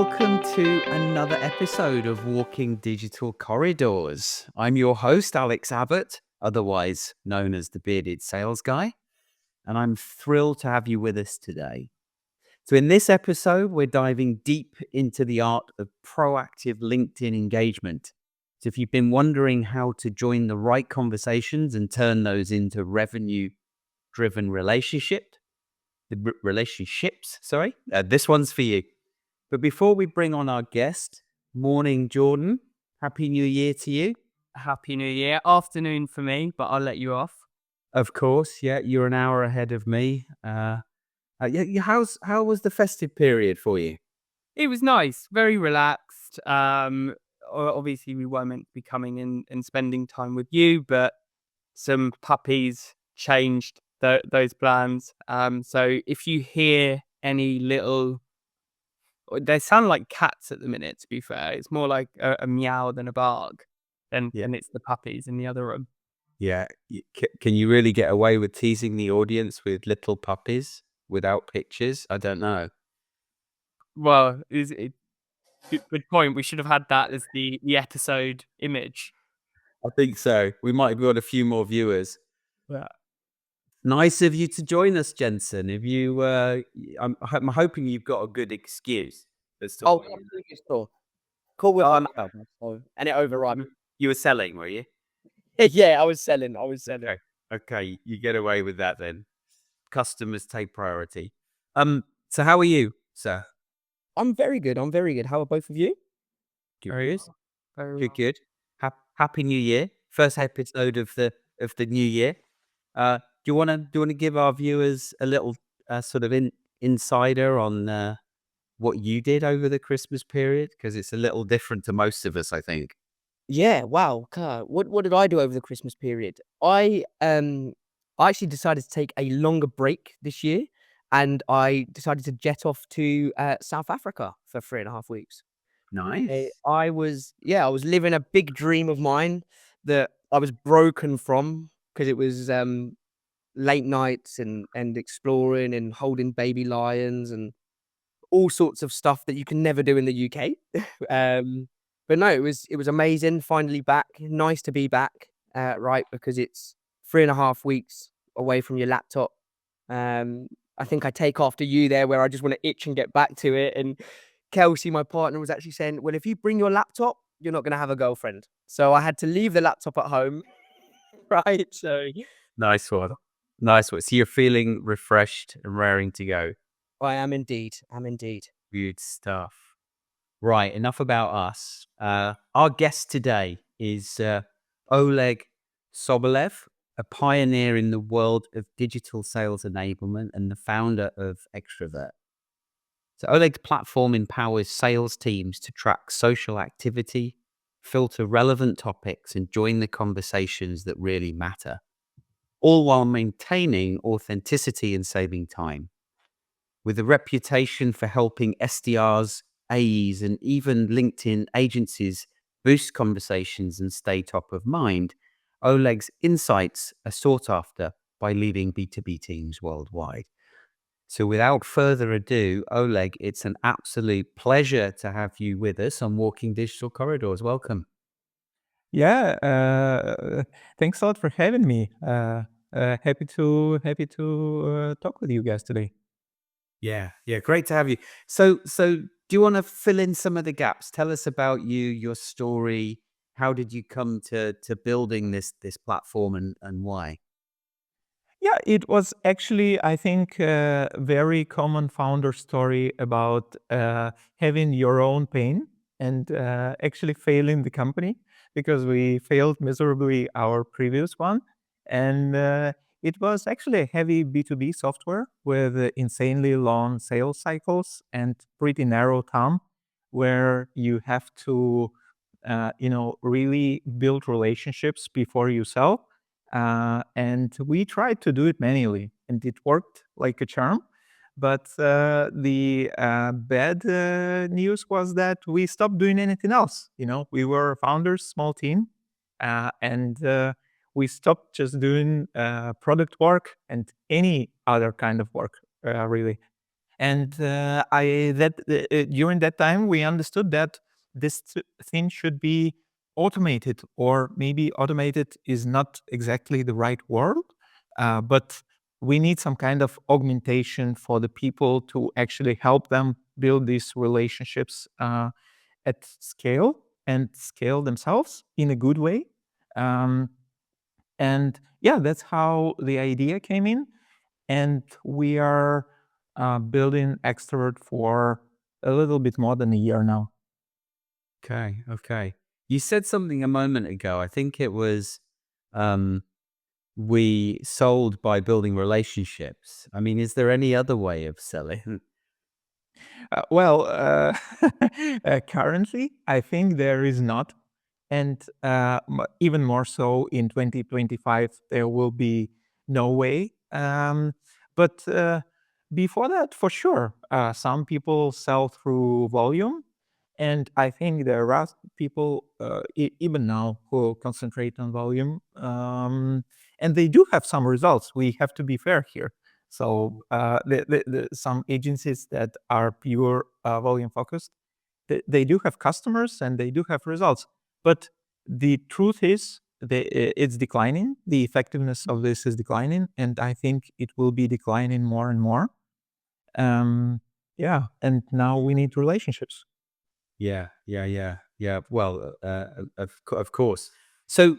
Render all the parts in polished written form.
welcome to another episode of Walking Digital Corridors. I'm your host, Alex Abbott, otherwise known as the Bearded Sales Guy, and I'm thrilled to have you with us today. So in this episode, we're diving deep into the art of proactive LinkedIn engagement. So if you've been wondering how to join the right conversations and turn those into revenue-driven relationships, this one's for you. But before we bring on our guest, morning, Jordan. Happy New Year to you. Happy New Year. Afternoon for me, but I'll let you off. Of course, yeah, you're an hour ahead of me. How was the festive period for you? It was nice, very relaxed. Obviously we weren't meant to be coming in and spending time with you, but some puppies changed those plans. So if you hear any little, they sound like cats at the minute, to be fair. It's more like a meow than a bark, and it's the puppies in the other room. Yeah. Can you really get away with teasing the audience with little puppies without pictures? I don't know. Well, good point. We should have had that as the episode image. I think so. We might have got a few more viewers. Yeah. Nice of you to join us, Jensen. If you, I'm hoping you've got a good excuse. Completely store. Cool with and it overrun. You were selling, were you? Yeah, I was selling. Okay, you get away with that then. Customers take priority. So how are you, sir? I'm very good. How are both of you? Good. Good. Happy New Year. First episode of the new year. Do you want to give our viewers a little sort of insider on what you did over the Christmas period? Because it's a little different to most of us, I think. Yeah, wow. What did I do over the Christmas period? I actually decided to take a longer break this year, and I decided to jet off to South Africa for 3.5 weeks. Nice. I was living a big dream of mine that I was broken from, because it was late nights and exploring and holding baby lions and all sorts of stuff that you can never do in the UK. But no, it was amazing. Finally back. Nice to be back, right? Because it's 3.5 weeks away from your laptop. I think I take after you there, where I just want to itch and get back to it. And Kelsey, my partner, was actually saying, well, if you bring your laptop, you're not going to have a girlfriend. So I had to leave the laptop at home, right? So Nice one. So you're feeling refreshed and raring to go. I am indeed. Good stuff. Right, enough about us. Our guest today is Oleg Sobolev, a pioneer in the world of digital sales enablement and the founder of Extrovert. So Oleg's platform empowers sales teams to track social activity, filter relevant topics, and join the conversations that really matter, all while maintaining authenticity and saving time. With a reputation for helping SDRs, AEs, and even LinkedIn agencies boost conversations and stay top of mind, Oleg's insights are sought after by leading B2B teams worldwide. So without further ado, Oleg, it's an absolute pleasure to have you with us on Walking Digital Corridors. Welcome. Yeah, thanks a lot for having me. Happy to talk with you guys today. Yeah, great to have you. So do you want to fill in some of the gaps? Tell us about you, your story. How did you come to building this platform, and why? Yeah, it was actually, I think, a very common founder story about having your own pain and actually failing the company, because we failed miserably our previous one. And it was actually a heavy B2B software with insanely long sales cycles and pretty narrow time, where you have to, really build relationships before you sell. And we tried to do it manually, and it worked like a charm. But the bad news was that we stopped doing anything else. We were founders, small team, and we stopped just doing product work and any other kind of work, really. And during that time, we understood that this thing should be automated, or maybe automated is not exactly the right word, but we need some kind of augmentation for the people to actually help them build these relationships at scale and scale themselves in a good way. Um, and yeah, that's how the idea came in. And we are building Extrovert for a little bit more than a year now. Okay, okay. You said something a moment ago. I think it was um, we sold by building relationships. I mean, is there any other way of selling? Currently, I think there is not. And even more so in 2025, there will be no way. But before that, for sure, some people sell through volume. And I think there are people, even now, who concentrate on volume. And they do have some results. We have to be fair here. So some agencies that are pure volume focused, they do have customers and they do have results. But the truth is, it's declining. The effectiveness of this is declining, and I think it will be declining more and more. Yeah, and now we need relationships. Yeah. Well, of course. So,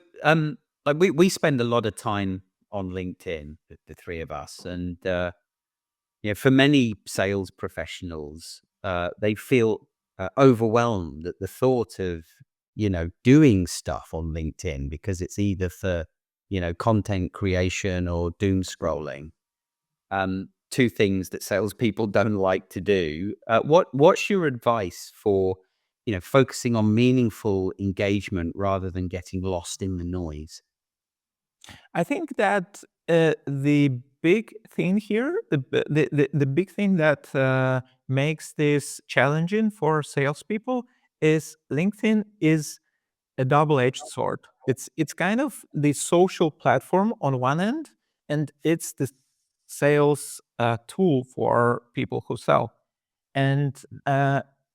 like we spend a lot of time on LinkedIn, the three of us, and for many sales professionals, they feel overwhelmed at the thought of doing stuff on LinkedIn because it's either for content creation or doom scrolling. Two things that salespeople don't like to do. What's your advice for focusing on meaningful engagement rather than getting lost in the noise? I think that the big thing here, the big thing that makes this challenging for salespeople is LinkedIn is a double-edged sword. It's kind of the social platform on one end, and it's the sales tool for people who sell. And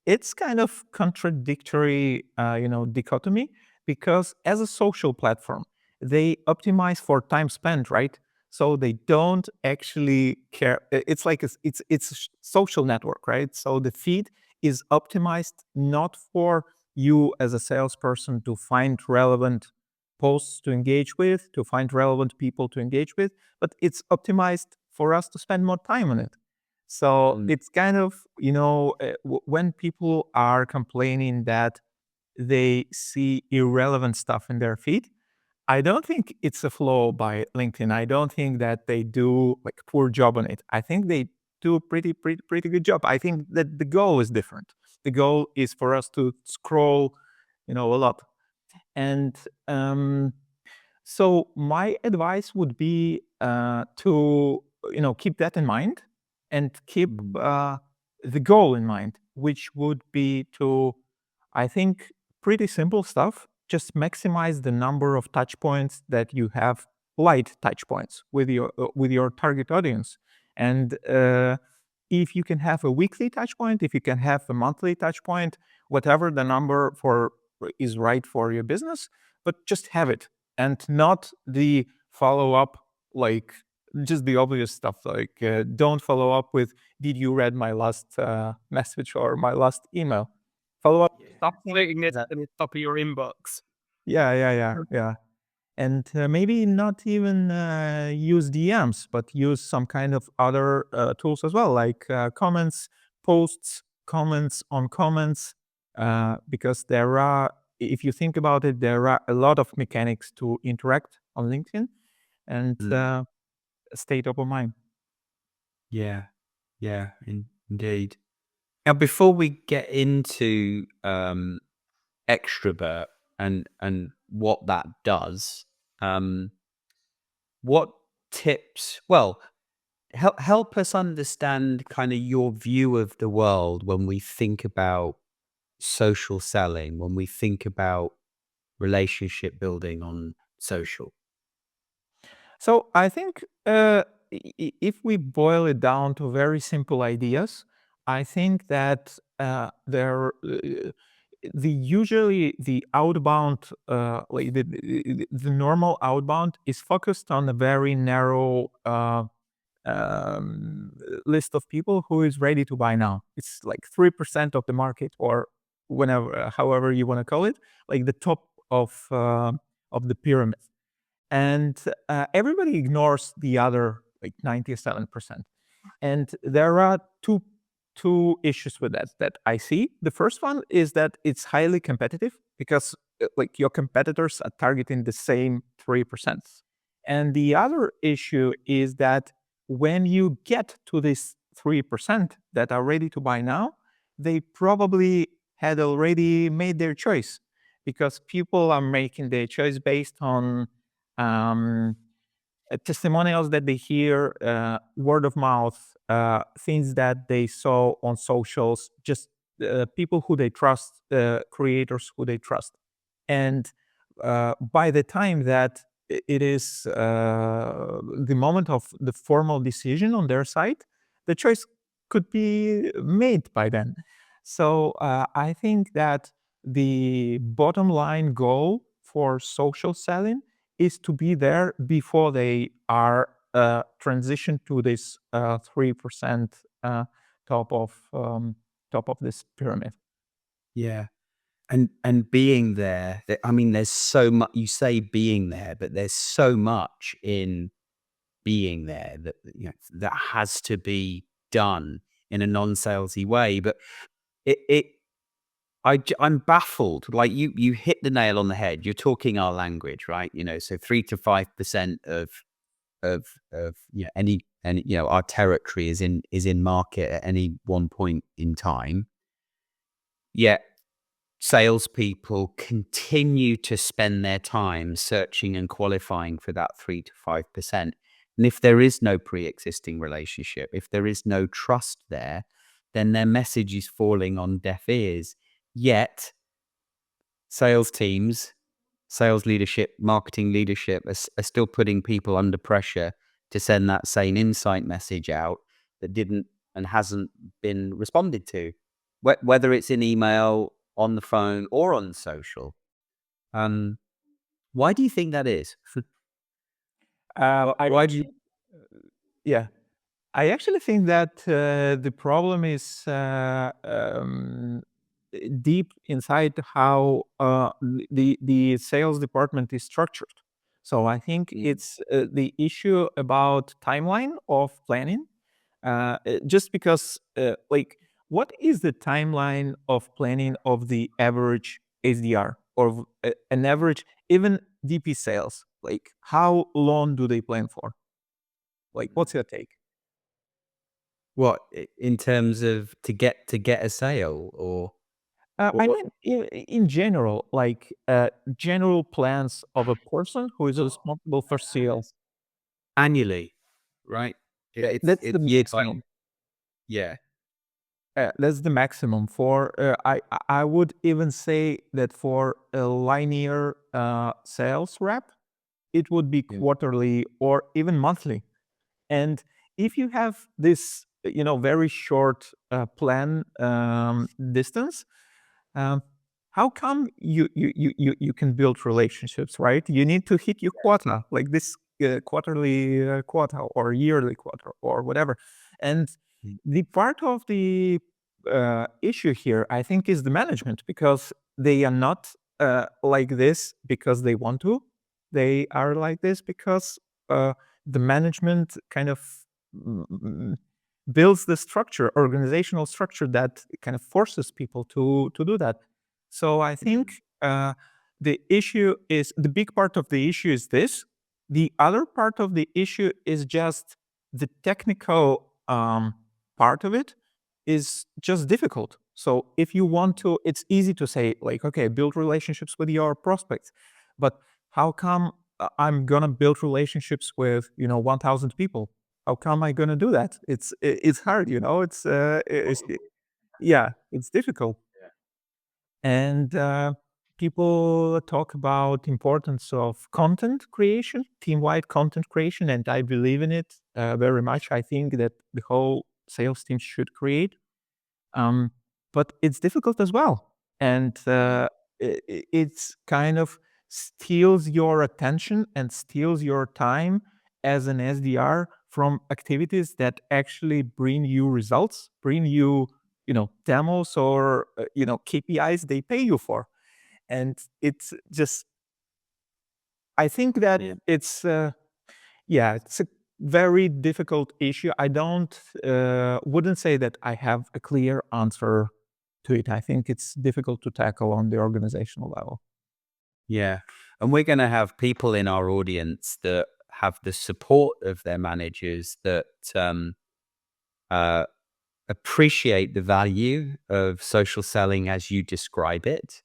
it's kind of contradictory, dichotomy, because as a social platform, they optimize for time spent, right? So they don't actually care. It's like it's a social network, right? So the feed is optimized not for you as a salesperson to find relevant posts to engage with, to find relevant people to engage with, but it's optimized for us to spend more time on it. So it's kind of, when people are complaining that they see irrelevant stuff in their feed, I don't think it's a flaw by LinkedIn. I don't think that they do like a poor job on it. I think they do a pretty good job. I think that the goal is different. The goal is for us to scroll, a lot. And so my advice would be to keep that in mind and keep the goal in mind, which would be to, I think, pretty simple stuff. Just maximize the number of touch points that you have, light touch points with your target audience. And if you can have a weekly touch point, if you can have a monthly touch point, whatever the number for is right for your business, but just have it, and not the follow up, like just the obvious stuff, like don't follow up with, did you read my last message or my last email? Follow up something Putting it that, at the top of your inbox. yeah. And maybe not even use DMs, but use some kind of other tools as well, like comments, posts, comments on comments, because there are, if you think about it, there are a lot of mechanics to interact on LinkedIn, and stay top of mind. Yeah, indeed. Now, before we get into extrovert and what that does, what tips? Well, help us understand kind of your view of the world when we think about social selling, when we think about relationship building on social. So I think if we boil it down to very simple ideas, I think that usually the outbound, like the normal outbound is focused on a very narrow um, list of people who is ready to buy now. It's like 3% of the market, or whenever, however you want to call it, like the top of the pyramid. And everybody ignores the other like 97%. And there are two issues with that I see. The first one is that it's highly competitive because like your competitors are targeting the same 3%. And the other issue is that when you get to this 3% that are ready to buy now, they probably had already made their choice, because people are making their choice based on um, testimonials that they hear, word of mouth, things that they saw on socials, just people who they trust, creators who they trust. And by the time that it is the moment of the formal decision on their side, the choice could be made by then. So I think that the bottom line goal for social selling is to be there before they are transitioned to this 3% top of this pyramid. Yeah. And being there, I mean, there's so much. You say being there, but there's so much in being there that that has to be done in a non-salesy way. But I'm baffled. Like you hit the nail on the head. You're talking our language, right? So 3 to 5% of any, and our territory is in market at any one point in time. Yet salespeople continue to spend their time searching and qualifying for that 3 to 5%. And if there is no pre-existing relationship, if there is no trust there, then their message is falling on deaf ears. Yet sales teams, sales leadership, marketing leadership are still putting people under pressure to send that same insight message out that didn't and hasn't been responded to, whether it's in email, on the phone, or on social. Why do you think that is? Why do you? Yeah, I actually think that the problem is deep inside how the sales department is structured. So I think it's the issue about timeline of planning. Just because, like, what is the timeline of planning of the average SDR, or an average even VP sales? Like, how long do they plan for? Like, what's your take? What, in terms of to get a sale, or I mean, in general, like general plans of a person who is responsible for sales. annually, right? That's It's the maximum. yeah. That's the maximum for. I would even say that for a linear sales rep, it would be Yeah. quarterly or even monthly. And if you have this, very short plan distance, um, how come you can build relationships, right? You need to hit your quota, like this quarterly quota or yearly quota or whatever. And Mm. the part of the issue here, I think, is the management, because they are not like this because they want to. They are like this because the management kind of mm, builds the structure, organizational structure, that kind of forces people to do that. So I think the big part of the issue is this. The other part of the issue is just the technical part of it is just difficult. So if you want to, it's easy to say, like, okay, build relationships with your prospects, but how come I'm gonna build relationships with 1,000 people? How come I gonna do that? It's hard, yeah, it's difficult. And people talk about importance of content creation, team-wide content creation, and I believe in it very much. I think that the whole sales team should create, but it's difficult as well, and it's kind of steals your attention and steals your time as an SDR from activities that actually bring you results, bring you, demos or KPIs they pay you for, and it's just. I think that Yeah. it's it's a very difficult issue. I don't wouldn't say that I have a clear answer to it. I think it's difficult to tackle on the organizational level. Yeah. And we're going to have people in our audience that have the support of their managers that uh, appreciate the value of social selling as you describe it.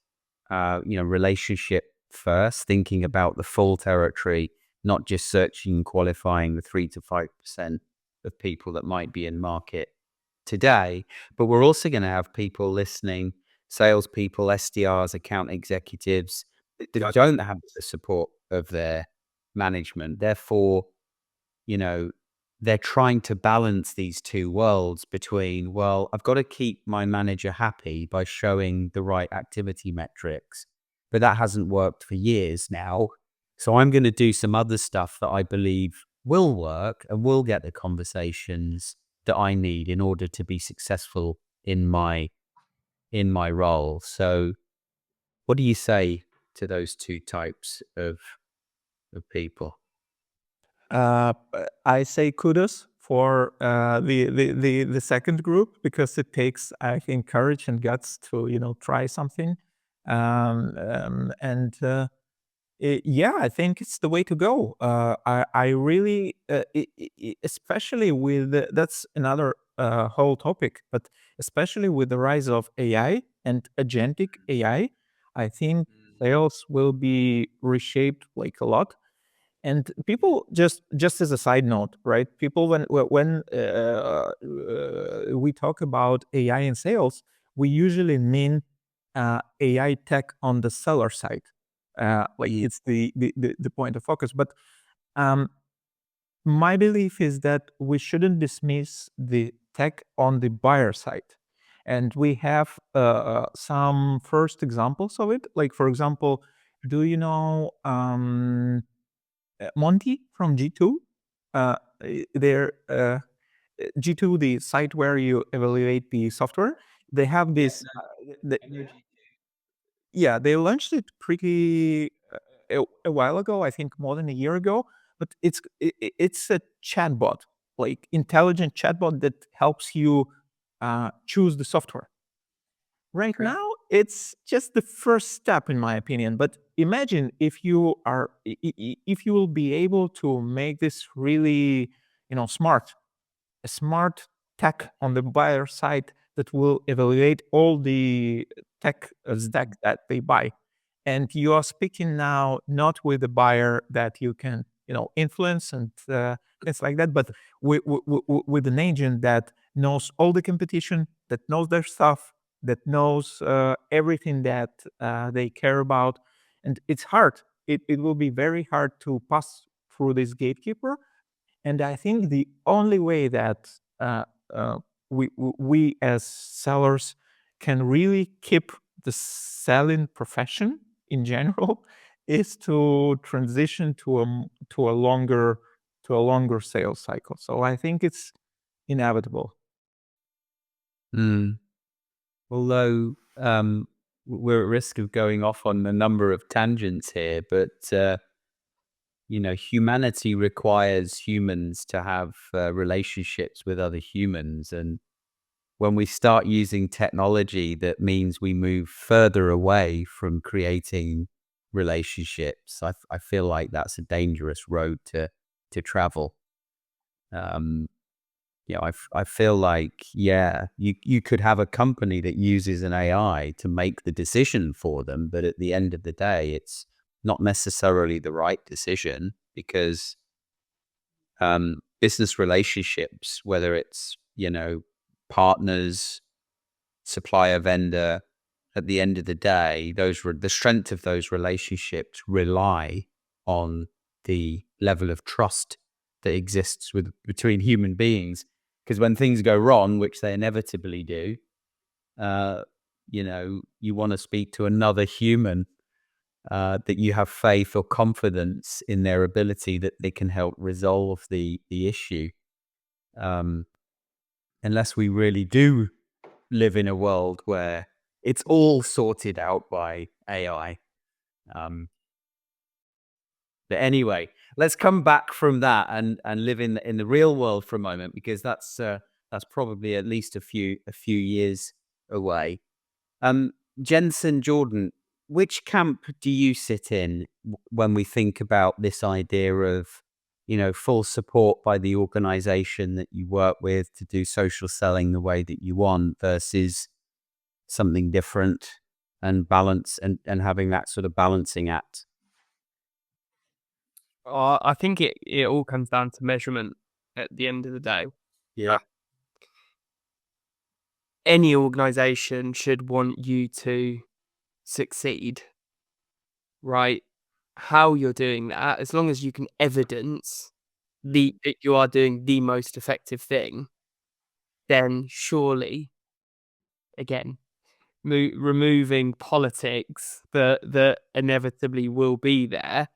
Relationship first, thinking about the full territory, not just searching and qualifying the 3 to 5% of people that might be in market today. But we're also going to have people listening, salespeople, SDRs, account executives that don't have the support of their management. Therefore, you know, they're trying to balance these two worlds between, well, I've got to keep my manager happy by showing the right activity metrics, but that hasn't worked for years now. So I'm going to do some other stuff that I believe will work and will get the conversations that I need in order to be successful in my role. So what do you say to those two types of people? I say kudos for the second group, because it takes, I think, courage and guts to try something, and yeah, I think it's the way to go. I really, especially with that's another whole topic, but especially with the rise of AI and agentic AI, I think sales will be reshaped like a lot. And people, just as a side note, right? People, when we talk about AI in sales, we usually mean AI tech on the seller side. Like it's the point of focus. But um, my belief is that we shouldn't dismiss the tech on the buyer side. And we have some first examples of it. Like, for example, do you know Monty from G2? They're G2, the site where you evaluate the software. They have this. Yeah, they launched it pretty a while ago. I think more than a year ago. But it's a chatbot, like intelligent chatbot that helps you choose the software. Right now, it's just the first step, in my opinion. But imagine if you are, if you will be able to make this really, smart, a smart tech on the buyer side that will evaluate all the tech stack that they buy. And you are speaking now not with the buyer that you can, influence and things like that, but with an agent that knows all the competition, that knows their stuff, that knows everything that they care about. And it's hard. It will be very hard to pass through this gatekeeper. And I think the only way that uh, uh, we as sellers can really keep the selling profession in general is to transition to a longer sales cycle. So I think it's inevitable. Mm. Although we're at risk of going off on a number of tangents here, but humanity requires humans to have relationships with other humans, and when we start using technology that means we move further away from creating relationships, I feel like that's a dangerous road to travel. I feel like, you could have a company that uses an AI to make the decision for them, but at the end of the day, it's not necessarily the right decision, because business relationships, whether it's, partners, supplier, vendor, at the end of the day, the strength of those relationships rely on the level of trust that exists between human beings. Because when things go wrong, which they inevitably do, you want to speak to another human that you have faith or confidence in their ability that they can help resolve the issue. Unless we really do live in a world where it's all sorted out by AI. But anyway, let's come back from that and live in the real world for a moment, because that's probably at least a few years away. Jensen, Jordan, which camp do you sit in when we think about this idea of, full support by the organization that you work with to do social selling the way that you want versus something different and balance and having that sort of balancing act? I think it all comes down to measurement at the end of the day. Yeah. Any organization should want you to succeed, right? How you're doing that, as long as you can evidence that you are doing the most effective thing, then surely, again, removing politics that inevitably will be there,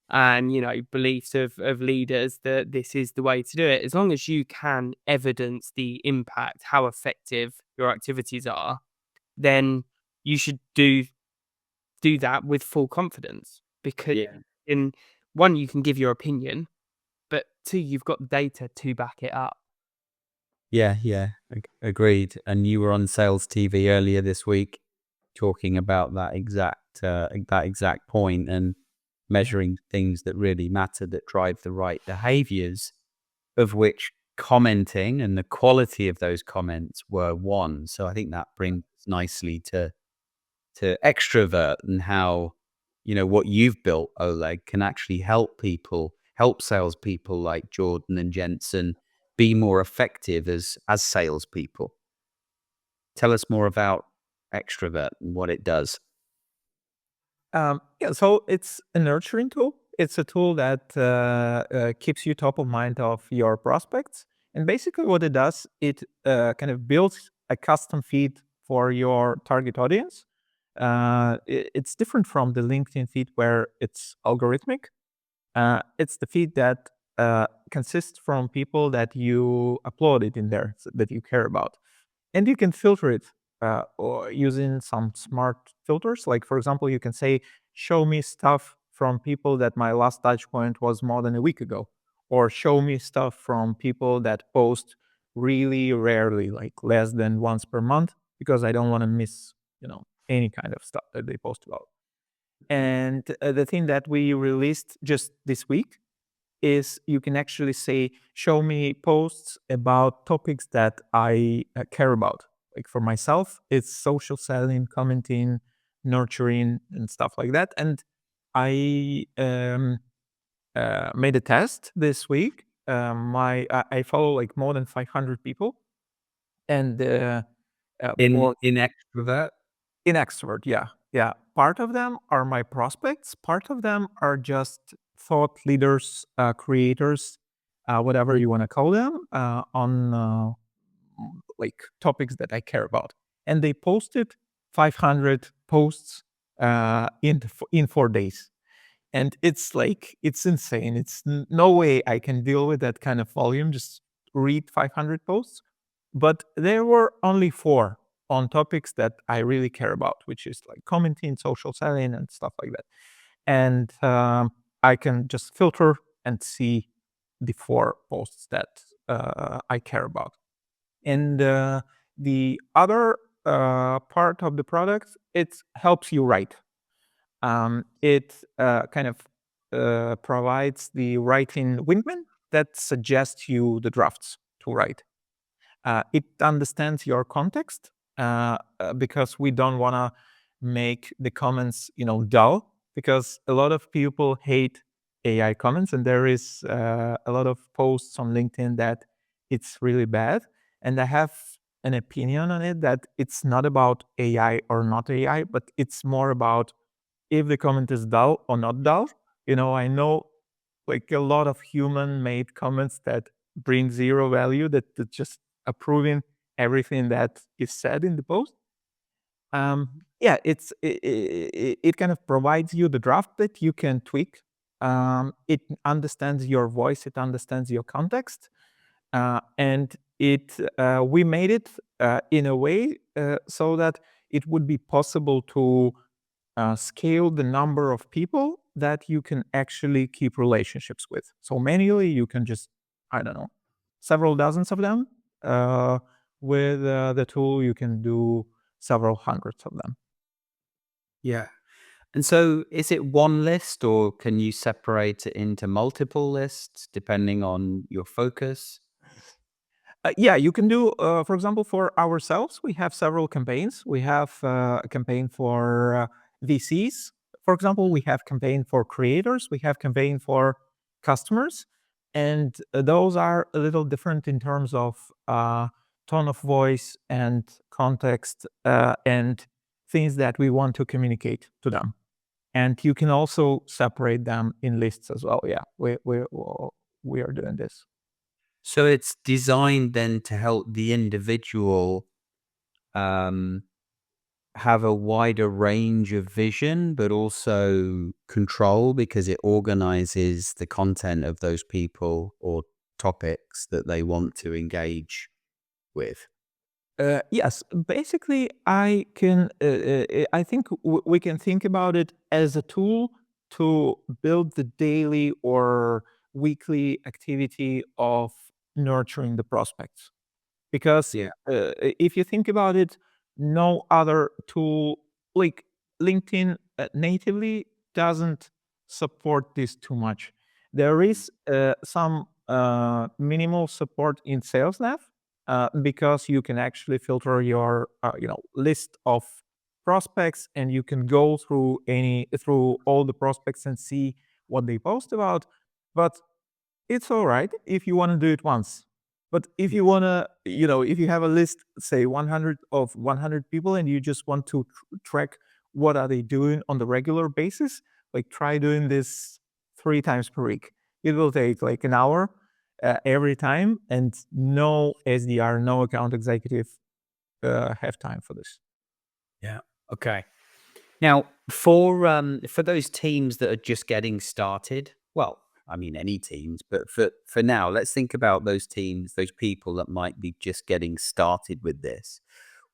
and beliefs of leaders that this is the way to do it, as long as you can evidence the impact, how effective your activities are, then you should do that with full confidence, because in one, you can give your opinion, but two, you've got data to back it up. Yeah, agreed. And you were on Sales TV earlier this week talking about that exact point and measuring things that really matter, that drive the right behaviors, of which commenting and the quality of those comments were one. So I think that brings nicely to extrovert, and how, what you've built, Oleg, can actually help salespeople like Jordan and Jensen be more effective as salespeople. Tell us more about extrovert and what it does. So it's a nurturing tool. It's a tool that keeps you top of mind of your prospects. And basically what it does, it kind of builds a custom feed for your target audience. It's different from the LinkedIn feed where it's algorithmic. It's the feed that consists from people that you uploaded in there, that you care about. And you can filter it or using some smart filters. Like, for example, you can say, show me stuff from people that my last touch point was more than a week ago, or show me stuff from people that post really rarely, like less than once per month, because I don't want to miss, any kind of stuff that they post about. And the thing that we released just this week is you can actually say, show me posts about topics that I care about. Like for myself, it's social selling, commenting, nurturing, and stuff like that. And I made a test this week. I follow like more than 500 people, and In extrovert? in extrovert, yeah. Part of them are my prospects. Part of them are just thought leaders, creators, whatever you want to call them, on like topics that I care about. And they posted 500 posts in 4 days. And it's insane. It's no way I can deal with that kind of volume, just read 500 posts. But there were only 4 on topics that I really care about, which is like commenting, social selling, and stuff like that. And I can just filter and see the 4 posts that I care about. And the other part of the product, it helps you write. It kind of provides the writing wingman that suggests you the drafts to write. It understands your context because we don't want to make the comments, dull, because a lot of people hate AI comments, and there is a lot of posts on LinkedIn that it's really bad. And I have an opinion on it that it's not about AI or not AI, but it's more about if the comment is dull or not dull. I know like a lot of human-made comments that bring zero value, that just approving everything that is said in the post. Yeah, it kind of provides you the draft that you can tweak. It understands your voice, it understands your context, and we made it in a way so that it would be possible to scale the number of people that you can actually keep relationships with. So manually, you can just, I don't know, several dozens of them. With the tool, you can do several hundreds of them. Yeah. And so is it one list, or can you separate it into multiple lists depending on your focus? Yeah, you can do, for example, for ourselves, we have several campaigns. We have a campaign for VCs. For example, we have campaign for creators. We have campaign for customers. And those are a little different in terms of tone of voice and context and things that we want to communicate to them. And you can also separate them in lists as well. Yeah, we are doing this. So it's designed then to help the individual have a wider range of vision, but also control, because it organizes the content of those people or topics that they want to engage with. Yes, basically, I can. I think we can think about it as a tool to build the daily or weekly activity of nurturing the prospects. Because Yeah. if you think about it, no other tool like LinkedIn natively doesn't support this too much. There is some minimal support in SalesNav because you can actually filter your list of prospects, and you can go through all the prospects and see what they post about. But it's all right if you want to do it once. But if you want to, if you have a list, say 100 people, and you just want to track what are they doing on the regular basis, like try doing this 3 times per week. It will take like an hour every time, and no SDR, no account executive have time for this. Yeah. Okay. Now, for those teams that are just getting started, well, I mean any teams, but for now, let's think about those teams, those people that might be just getting started with this.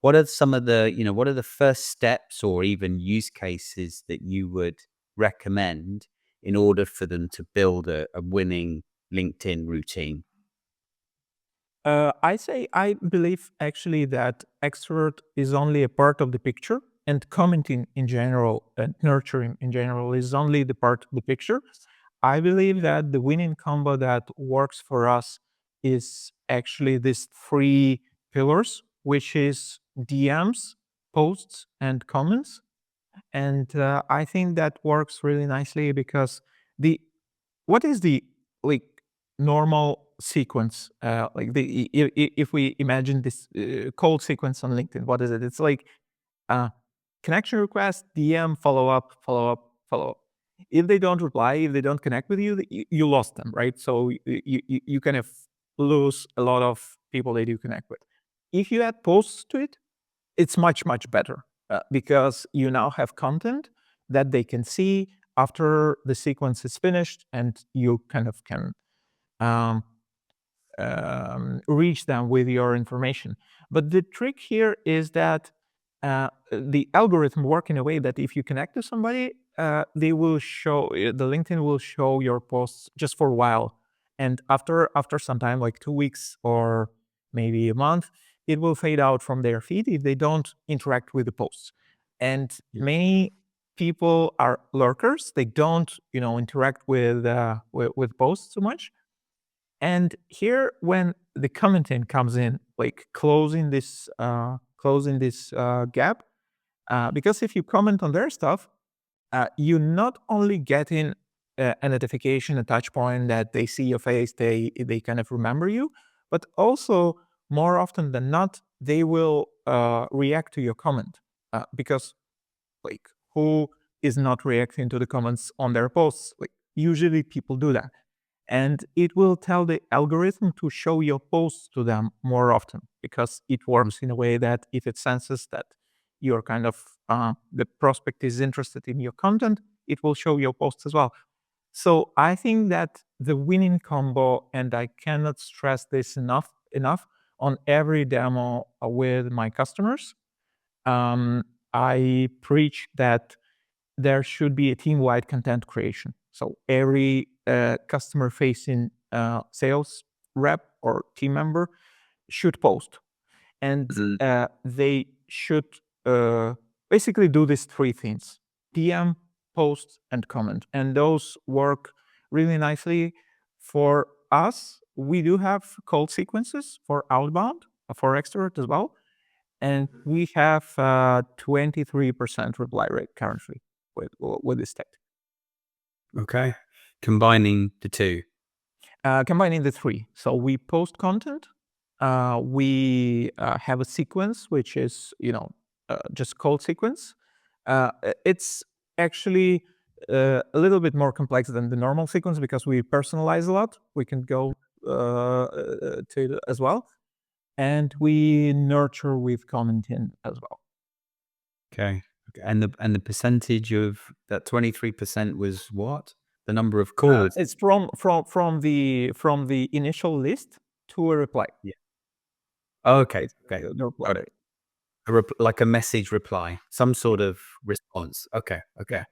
What are some of the, what are the first steps or even use cases that you would recommend in order for them to build a winning LinkedIn routine? I believe actually that extrovert is only a part of the picture, and commenting in general and nurturing in general is only the part of the picture. I believe that the winning combo that works for us is actually these 3 pillars, which is DMs, posts, and comments. And I think that works really nicely because the what is the like normal sequence like if we imagine this cold sequence on LinkedIn, what is it? It's like uh connection request, DM, follow up, follow up, follow up. If they don't reply, if they don't connect with you, you lost them, right? So you kind of lose a lot of people that you connect with. If you add posts to it, it's much better because you now have content that they can see after the sequence is finished, and you kind of can um, reach them with your information. But the trick here is that the algorithm work in a way that if you connect to somebody, they will show the LinkedIn will show your posts just for a while, and after some time, like 2 weeks or maybe a month, it will fade out from their feed if they don't interact with the posts. And many people are lurkers; they don't interact with posts so much. And here, when the commenting comes in, like closing this gap, because if you comment on their stuff, you not only get in a notification, a touch point that they see your face, they kind of remember you, but also more often than not, they will react to your comment because like who is not reacting to the comments on their posts? Like usually people do that. And it will tell the algorithm to show your posts to them more often, because it works in a way that if it senses that you're kind of the prospect is interested in your content, it will show your posts as well. So I think that the winning combo, and I cannot stress this enough on every demo with my customers, I preach that there should be a team-wide content creation. So every customer-facing sales rep or team member should post, and they should basically do these three things: PM, post, and comment. And those work really nicely for us. We do have call sequences for outbound, for extrovert as well, and we have 23% reply rate currently with this tech. Okay. Combining the two. Combining the three. So we post content. We have a sequence, which is, just call sequence. It's actually a little bit more complex than the normal sequence because we personalize a lot. We can go to it as well. And we nurture with commenting as well. Okay. And the percentage of that 23% was what? The number of calls. It's from the initial list to a reply. Yeah. Okay. Okay. The reply. Got it. Like a message reply, some sort of response. Okay. Okay.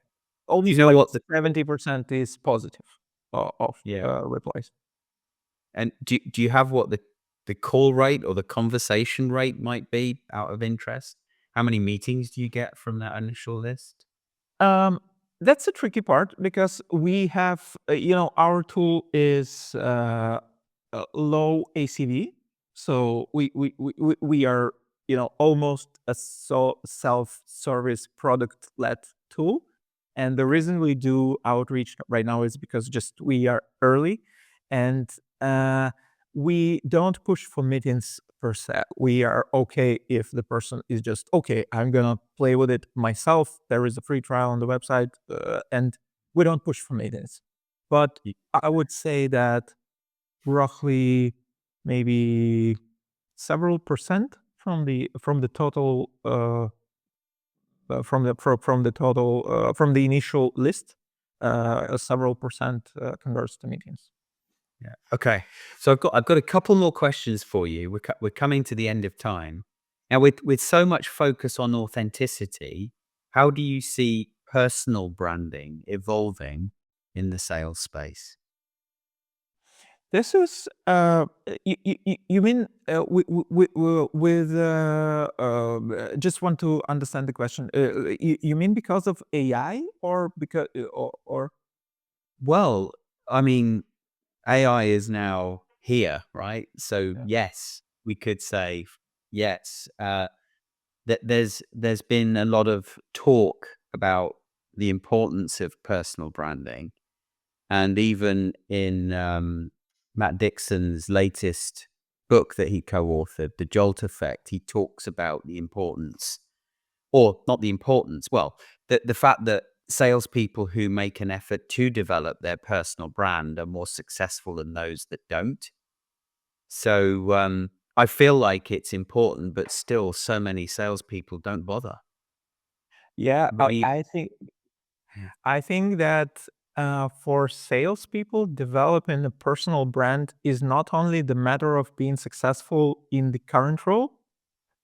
Only You know what the 70% is positive of Yeah. replies. And do you have what the call rate or the conversation rate might be, out of interest? How many meetings do you get from that initial list? That's a tricky part because we have, our tool is low ACV, so we are, almost a self-service product-led tool. And the reason we do outreach right now is because just we are early, and we don't push for meetings per se. We are okay if the person is just, okay, I'm gonna play with it myself. There is a free trial on the website, and we don't push for meetings. But I would say that roughly maybe several percent from the total from the initial list, several percent converts to meetings. Yeah. Okay. So I've got a couple more questions for you. We're coming to the end of time. Now, with so much focus on authenticity, how do you see personal branding evolving in the sales space? This is you mean with just want to understand the question. You mean because of AI or because or Well, I mean, AI is now here, right? So Yeah. yes, we could say yes. That there's been a lot of talk about the importance of personal branding, and even in Matt Dixon's latest book that he co-authored, The Jolt Effect, he talks about the importance, or not the importance, well, the fact that salespeople who make an effort to develop their personal brand are more successful than those that don't. So I feel like it's important, but still so many salespeople don't bother. Yeah, What do you- I think that for salespeople, developing a personal brand is not only the matter of being successful in the current role,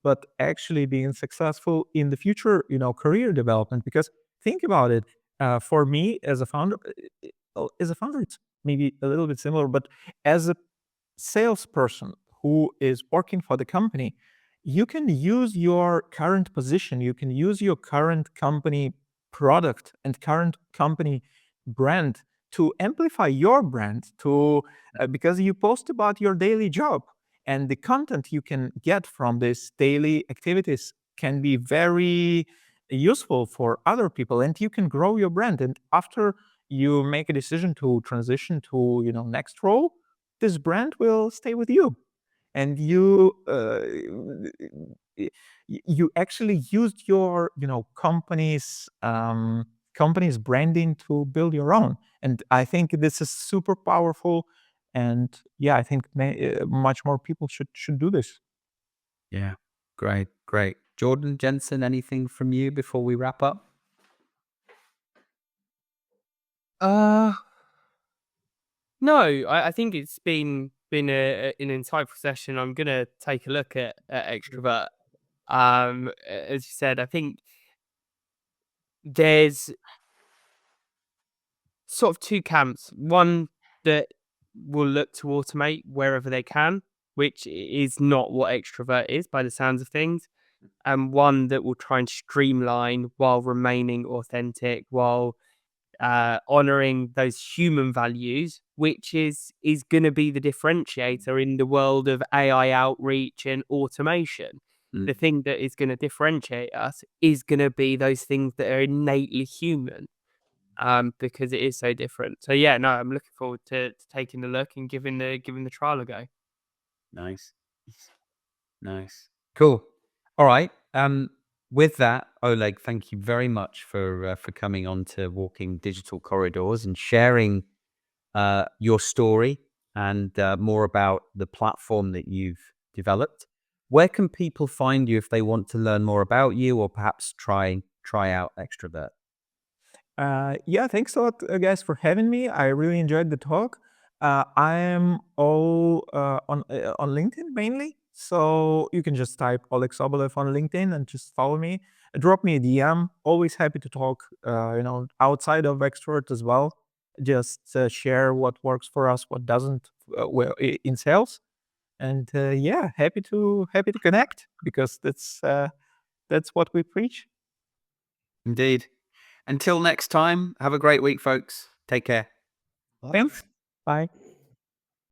but actually being successful in the future, career development. Because think about it, for me as a founder, it's maybe a little bit similar, but as a salesperson who is working for the company, you can use your current position, you can use your current company product and current company brand to amplify your brand to because you post about your daily job, and the content you can get from these daily activities can be very useful for other people, and you can grow your brand. And after you make a decision to transition to next role, this brand will stay with you, and you actually used your company's company's branding to build your own. And I think this is super powerful. And yeah, I think much more people should do this. Yeah. Great. Great. Jordan, Jensen, anything from you before we wrap up? No, I think it's been an insightful session. I'm gonna take a look at Extrovert. As you said, I think there's sort of two camps. One that will look to automate wherever they can, which is not what Extrovert is by the sounds of things, and one that will try and streamline while remaining authentic, while honoring those human values, which is going to be the differentiator in the world of AI outreach and automation. The thing that is going to differentiate us is going to be those things that are innately human, because it is so different. So yeah, no, I'm looking forward to taking a look and giving the trial a go. Nice. Nice. Cool. All right. With that, Oleg, thank you very much for coming on to Walking Digital Corridors and sharing your story and more about the platform that you've developed. Where can people find you if they want to learn more about you or perhaps try out Extrovert? Yeah, thanks a lot, guys, for having me. I really enjoyed the talk. I am all on LinkedIn mainly, so you can just type Oleg Sobolev on LinkedIn and just follow me. Drop me a DM. Always happy to talk. Outside of Extrovert as well. Just share what works for us, what doesn't, in sales. And yeah, happy to connect because that's what we preach. Indeed. Until next time, have a great week, folks. Take care. Thanks. Bye.